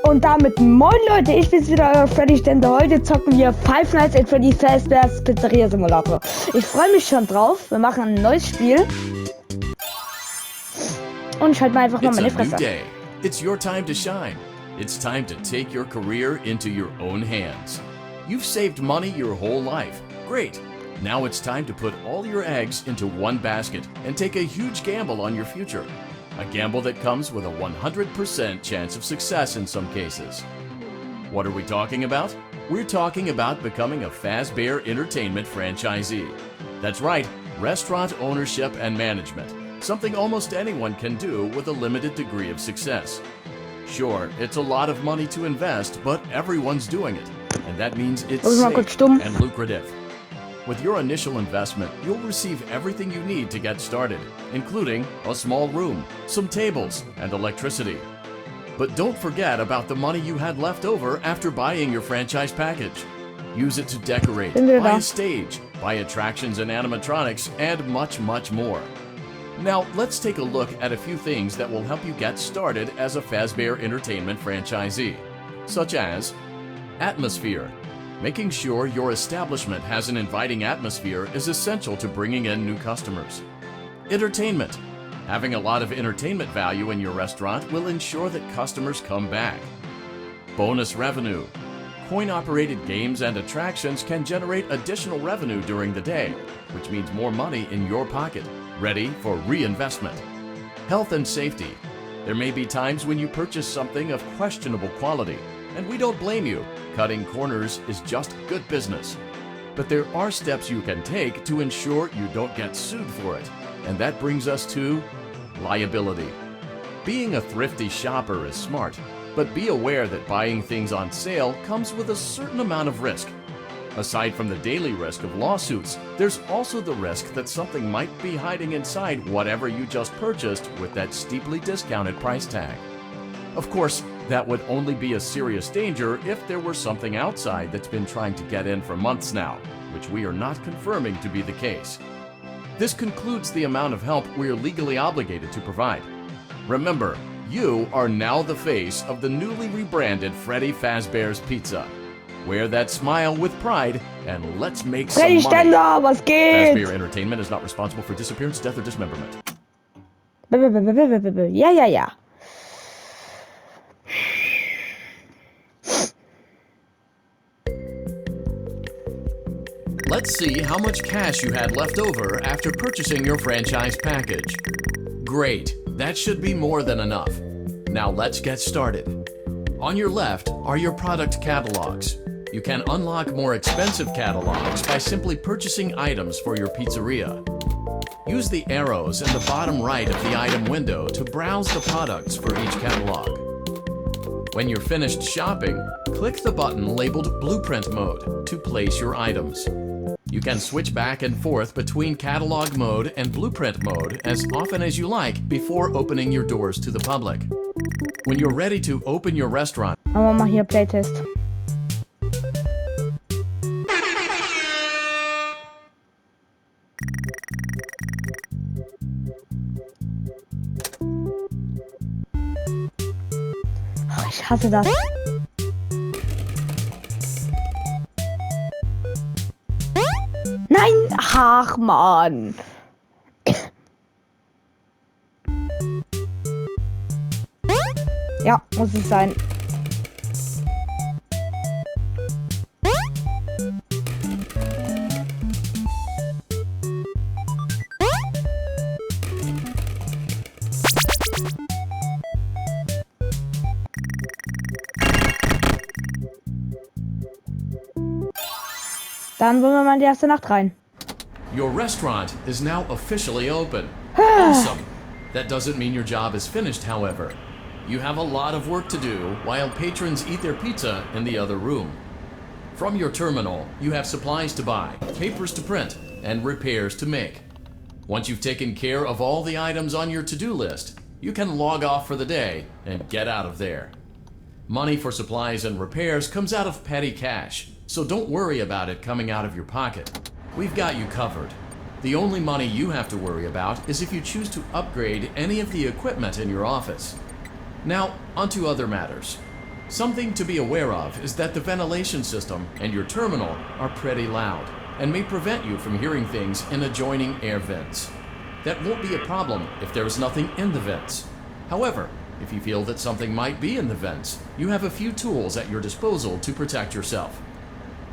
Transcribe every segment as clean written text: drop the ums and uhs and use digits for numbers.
Und damit moin Leute, ich bin's wieder, euer Freddy Stände. Heute zocken wir Five Nights at Freddy's Fazbear's Pizzeria Simulator. Ich freue mich schon drauf. Wir machen ein neues Spiel. Und ich halte mal einfach mal meine Fresse. It's your time to shine. It's time to take your career into your own hands. You've saved money your whole life. Great. Now it's time to put all your eggs into one basket and take a huge gamble on your future. A gamble that comes with a 100% chance of success in some cases. What are we talking about? We're talking about becoming a Fazbear Entertainment franchisee. That's right, restaurant ownership and management. Something almost anyone can do with a limited degree of success. Sure, it's a lot of money to invest, but everyone's doing it. And that means it's safe and lucrative. With your initial investment, you'll receive everything you need to get started, including a small room, some tables, and electricity. But don't forget about the money you had left over after buying your franchise package. Use it to decorate, buy a stage, buy attractions and animatronics, and much, much more. Now, let's take a look at a few things that will help you get started as a Fazbear Entertainment franchisee, such as atmosphere. Making sure your establishment has an inviting atmosphere is essential to bringing in new customers. Entertainment. Having a lot of entertainment value in your restaurant will ensure that customers come back. Bonus revenue. Coin-operated games and attractions can generate additional revenue during the day, which means more money in your pocket, ready for reinvestment. Health and safety. There may be times when you purchase something of questionable quality, and we don't blame you. Cutting corners is just good business. But there are steps you can take to ensure you don't get sued for it. And that brings us to liability. Being a thrifty shopper is smart, but be aware that buying things on sale comes with a certain amount of risk. Aside from the daily risk of lawsuits, there's also the risk that something might be hiding inside whatever you just purchased with that steeply discounted price tag. Of course, that would only be a serious danger if there were something outside that's been trying to get in for months now, which we are not confirming to be the case. This concludes the amount of help we are legally obligated to provide. Remember, you are now the face of the newly rebranded Freddy Fazbear's Pizza. Wear that smile with pride and let's make some money. Ständer, was geht? Fazbear Entertainment is not responsible for disappearance, death, or dismemberment. Ja. Let's see how much cash you had left over after purchasing your franchise package. Great, that should be more than enough. Now let's get started. On your left are your product catalogs. You can unlock more expensive catalogs by simply purchasing items for your pizzeria. Use the arrows in the bottom right of the item window to browse the products for each catalog. When you're finished shopping, click the button labeled Blueprint Mode to place your items. You can switch back and forth between Catalog Mode and Blueprint Mode as often as you like before opening your doors to the public. When you're ready to open your restaurant, Machen wir mal hier Playtest. Oh, ich hasse das. Nein! Ach, Mann! Ja, muss es sein. Dann wollen wir mal in die erste Nacht rein. your restaurant is now officially open. Awesome! That doesn't mean your job is finished, however. You have a lot of work to do while patrons eat their pizza in the other room. From your terminal, you have supplies to buy, papers to print, and repairs to make. Once you've taken care of all the items on your to-do list, you can log off for the day and get out of there. Money for supplies and repairs comes out of petty cash, so don't worry about it coming out of your pocket. We've got you covered. The only money you have to worry about is if you choose to upgrade any of the equipment in your office. Now, onto other matters. Something to be aware of is that the ventilation system and your terminal are pretty loud and may prevent you from hearing things in adjoining air vents. That won't be a problem if there is nothing in the vents. However, if you feel that something might be in the vents, you have a few tools at your disposal to protect yourself.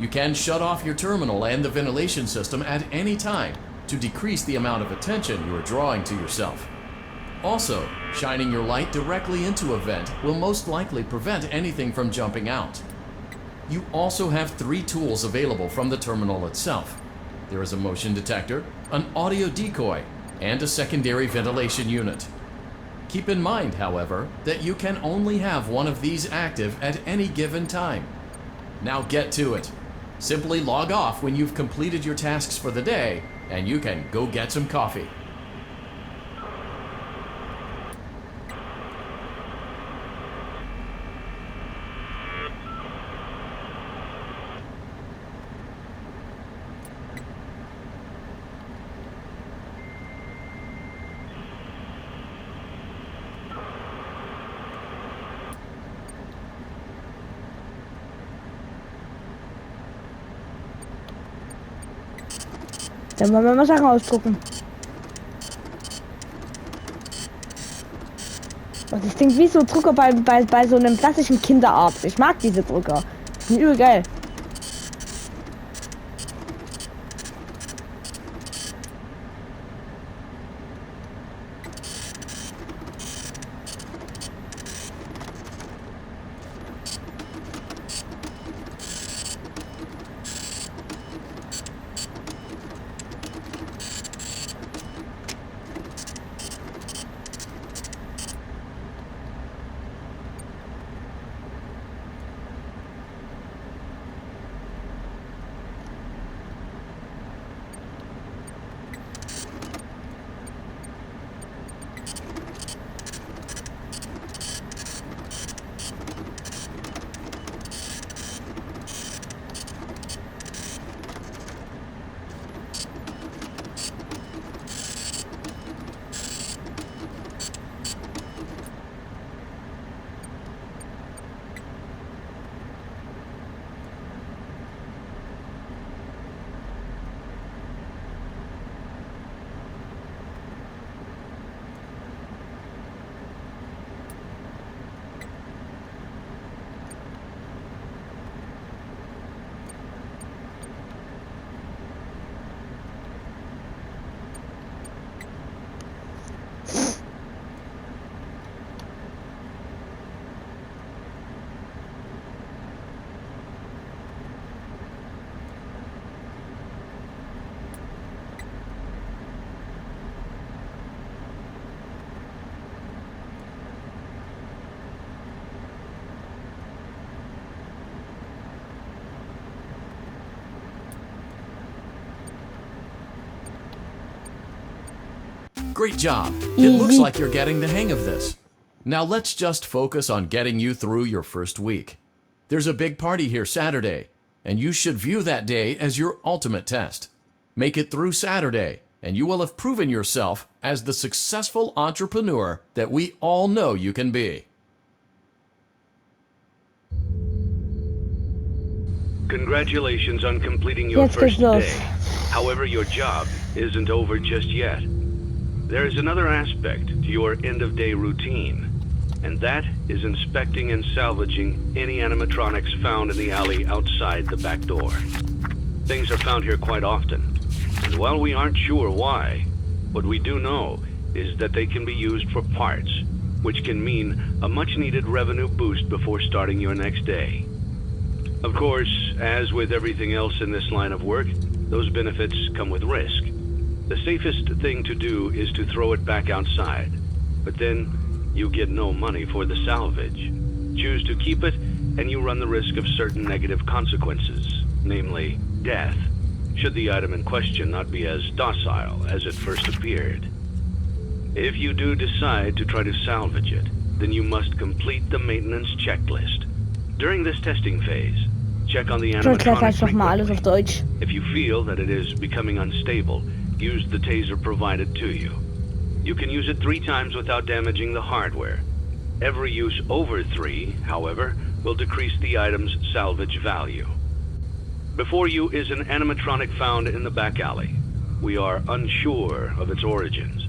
You can shut off your terminal and the ventilation system at any time to decrease the amount of attention you are drawing to yourself. Also, shining your light directly into a vent will most likely prevent anything from jumping out. You also have 3 tools available from the terminal itself. There is a motion detector, an audio decoy, and a secondary ventilation unit. Keep in mind, however, that you can only have one of these active at any given time. Now get to it. Simply log off when you've completed your tasks for the day, and you can go get some coffee. Dann wollen wir mal Sachen ausgucken. Und das klingt wie so Drucker bei so einem klassischen Kinderarzt. Ich mag diese Drucker. Die sind übel geil. Great job. It looks like you're getting the hang of this. Now let's just focus on getting you through your first week. There's a big party here Saturday, and you should view that day as your ultimate test. Make it through Saturday, and you will have proven yourself as the successful entrepreneur that we all know you can be. Congratulations on completing your first day. However, your job isn't over just yet. There is another aspect to your end-of-day routine, and that is inspecting and salvaging any animatronics found in the alley outside the back door. Things are found here quite often, and while we aren't sure why, what we do know is that they can be used for parts, which can mean a much-needed revenue boost before starting your next day. Of course, as with everything else in this line of work, those benefits come with risk. The safest thing to do is to throw it back outside, but then you get no money for the salvage. Choose to keep it, and you run the risk of certain negative consequences, namely death, should the item in question not be as docile as it first appeared. If you do decide to try to salvage it, then you must complete the maintenance checklist. During this testing phase, check on the animatronic frequently. If you feel that it is becoming unstable, use the taser provided to you. You can use it 3 times without damaging the hardware. Every use over 3, however, will decrease the item's salvage value. Before you is an animatronic found in the back alley. We are unsure of its origins.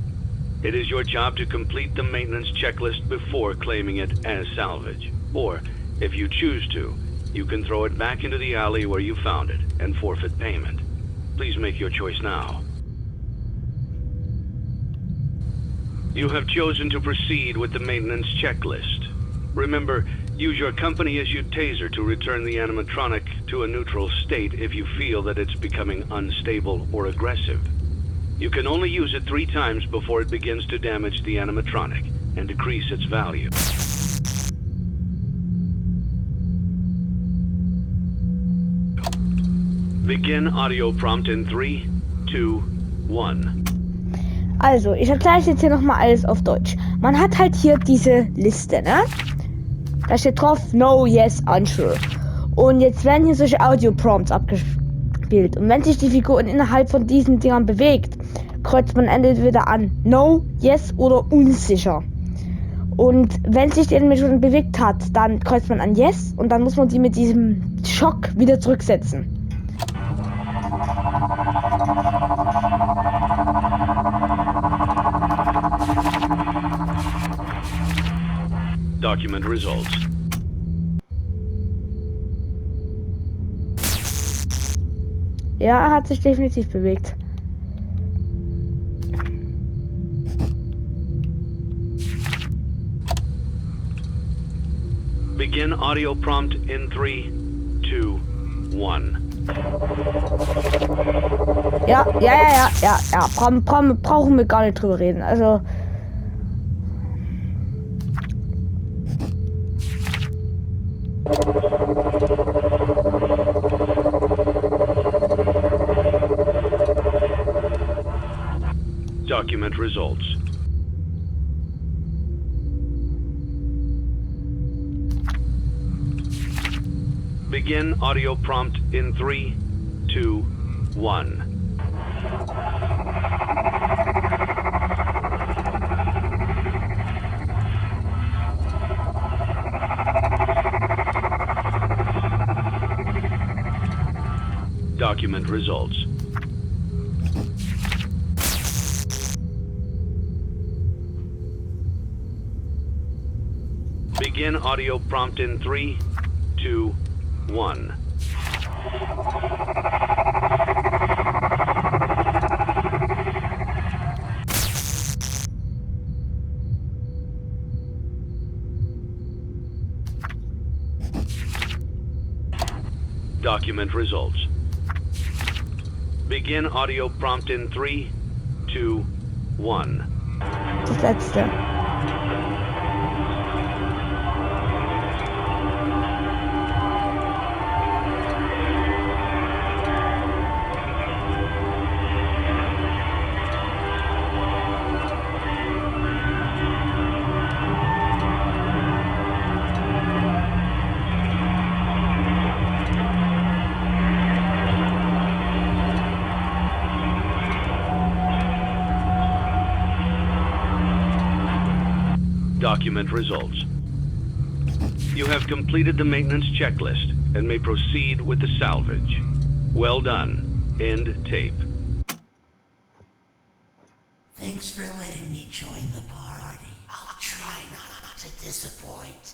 It is your job to complete the maintenance checklist before claiming it as salvage. Or, if you choose to, you can throw it back into the alley where you found it and forfeit payment. Please make your choice now. You have chosen to proceed with the maintenance checklist. Remember, use your company-issued taser to return the animatronic to a neutral state if you feel that it's becoming unstable or aggressive. You can only use it 3 times before it begins to damage the animatronic and decrease its value. Begin audio prompt in 3, 2, 1. Also, ich erkläre jetzt hier nochmal alles auf Deutsch. Man hat halt hier diese Liste, ne? Da steht drauf, no, yes, unsure. Und jetzt werden hier solche Audio-Prompts abgespielt. Und wenn sich die Figur innerhalb von diesen Dingern bewegt, kreuzt man entweder an no, yes oder unsicher. Und wenn sich die Animation bewegt hat, dann kreuzt man an yes und dann muss man die mit diesem Schock wieder zurücksetzen. Document results. Ja, er hat sich definitiv bewegt. Begin audio prompt in 3, 2, 1. Ja. Brauchen wir gar nicht drüber reden. Also. Document results. Begin audio prompt in 3, 2, 1. Document results. Begin audio prompt in 3, 2, 1. Document results. Begin audio prompt in 3, 2, 1. Das letzte. Document results. You have completed the maintenance checklist and may proceed with the salvage. Well done. End tape. Thanks for letting me join the party. I'll try not to disappoint.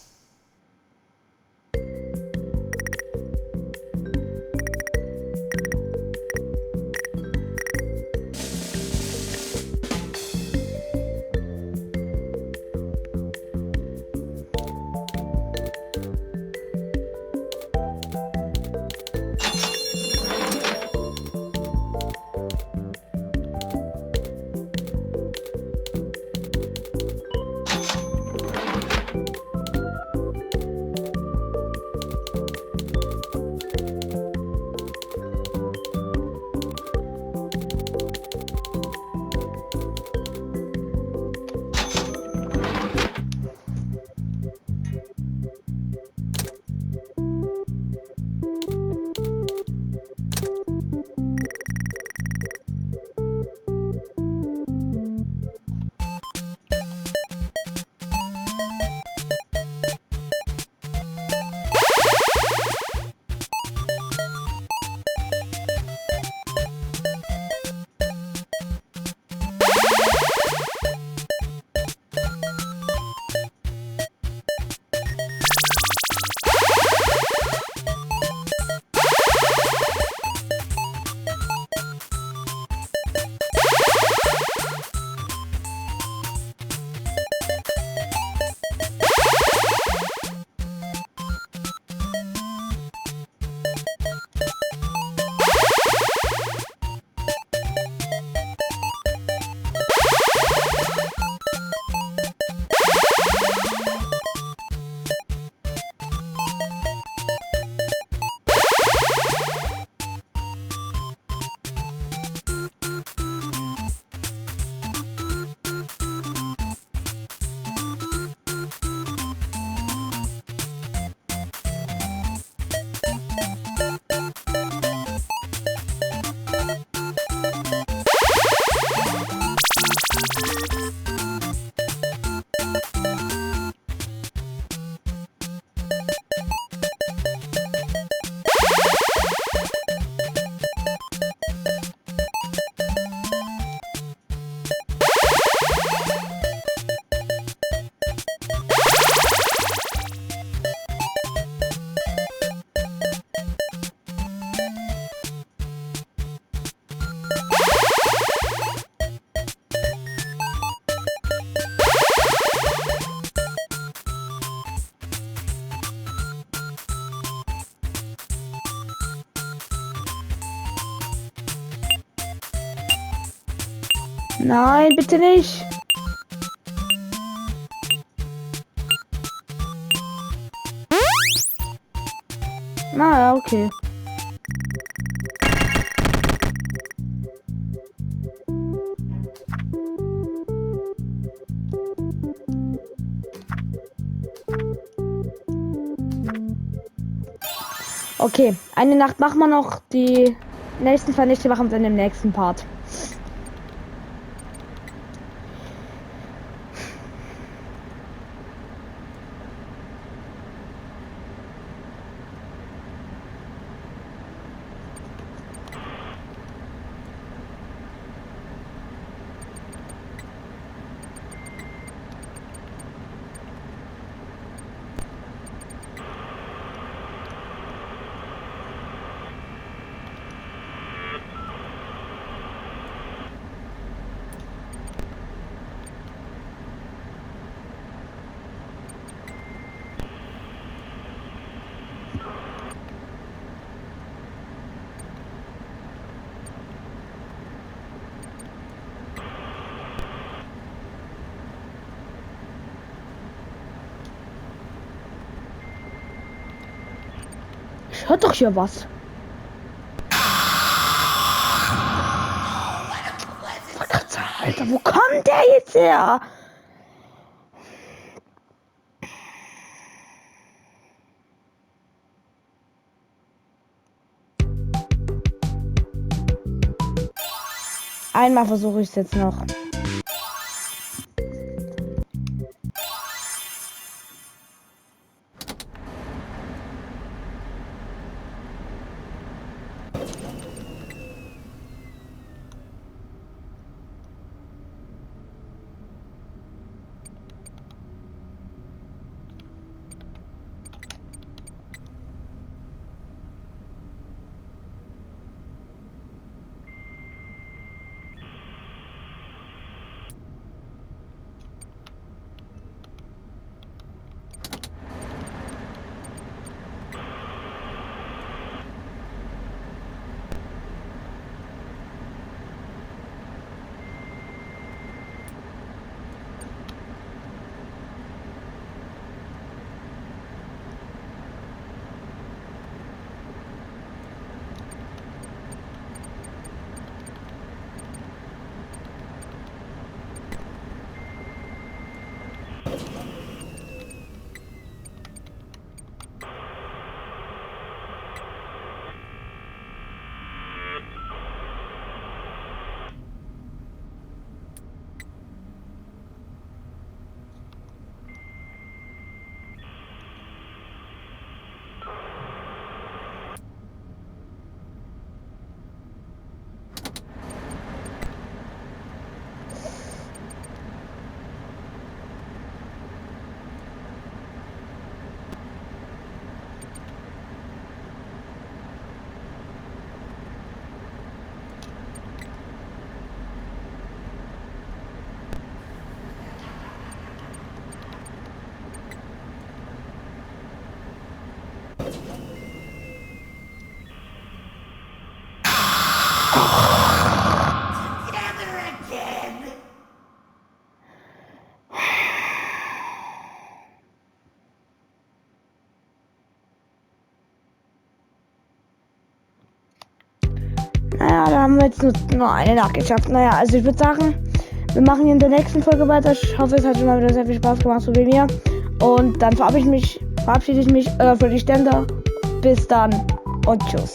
Nein, bitte nicht. Na ja, okay. Okay, eine Nacht machen wir noch. Die nächsten Vernichte machen wir dann im nächsten Part. Ich hör doch hier was. Alter, wo kommt der jetzt her? Einmal versuche ich es jetzt noch. Naja, da haben wir jetzt nur eine Nacht geschafft. Naja, also ich würde sagen, wir machen in der nächsten Folge weiter. Ich hoffe, es hat schon mal wieder sehr viel Spaß gemacht, so wie mir. Und dann verabschiede ich mich, Freddy Ständer. Bis dann und tschüss.